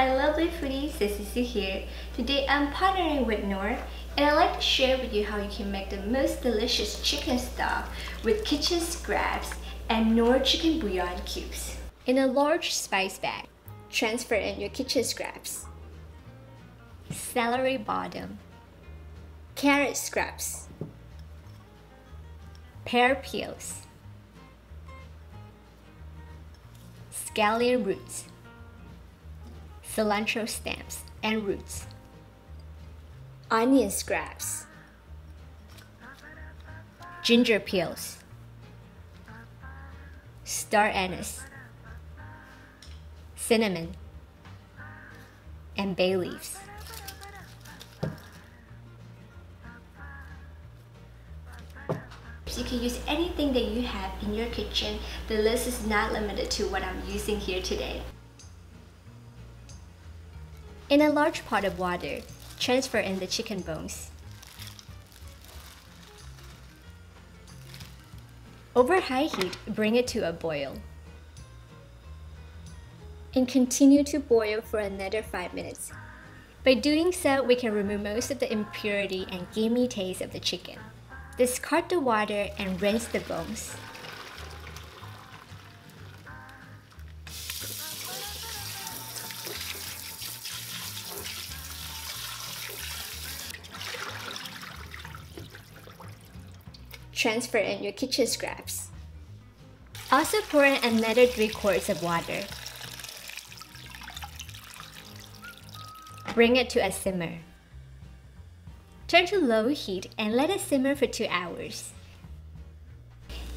my lovely foodies, CiCi here. Today I'm partnering with Knorr and I'd like to share with you how you can make the most delicious chicken stock with kitchen scraps and Knorr Chicken Bouillon Cubes. In a large spice bag, transfer in your kitchen scraps, celery bottom, carrot scraps, pear peels, scallion roots, cilantro stems and roots, onion scraps, ginger peels, star anise, cinnamon, and bay leaves. You can use anything that you have in your kitchen. The list is not limited to what I'm using here today. In a large pot of water, transfer in the chicken bones. Over high heat, bring it to a boil. And continue to boil for another 5 minutes. By doing so, we can remove most of the impurity and gamey taste of the chicken. Discard the water and rinse the bones. Transfer in your kitchen scraps. Also pour in another 3 quarts of water. Bring it to a simmer. Turn to low heat and let it simmer for 2 hours.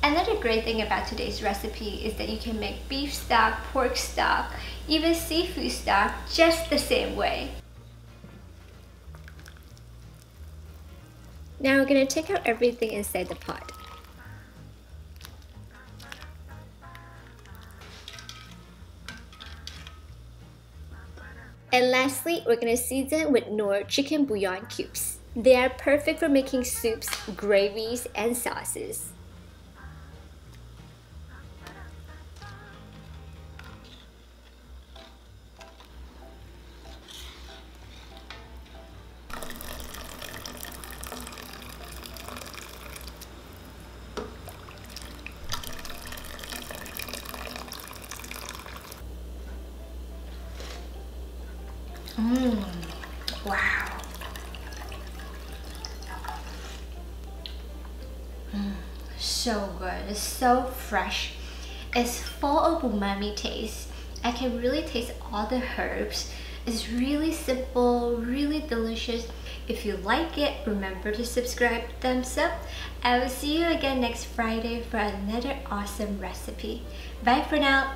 Another great thing about today's recipe is that you can make beef stock, pork stock, even seafood stock just the same way. Now we're going to take out everything inside the pot. And lastly, we're going to season with Knorr Chicken Bouillon Cubes. They are perfect for making soups, gravies, and sauces. Wow. So good. It's so fresh. It's full of umami taste. I can really taste all the herbs. It's really simple, really delicious. If you like it, remember to subscribe, thumbs up. I will see you again next Friday for another awesome recipe. Bye for now.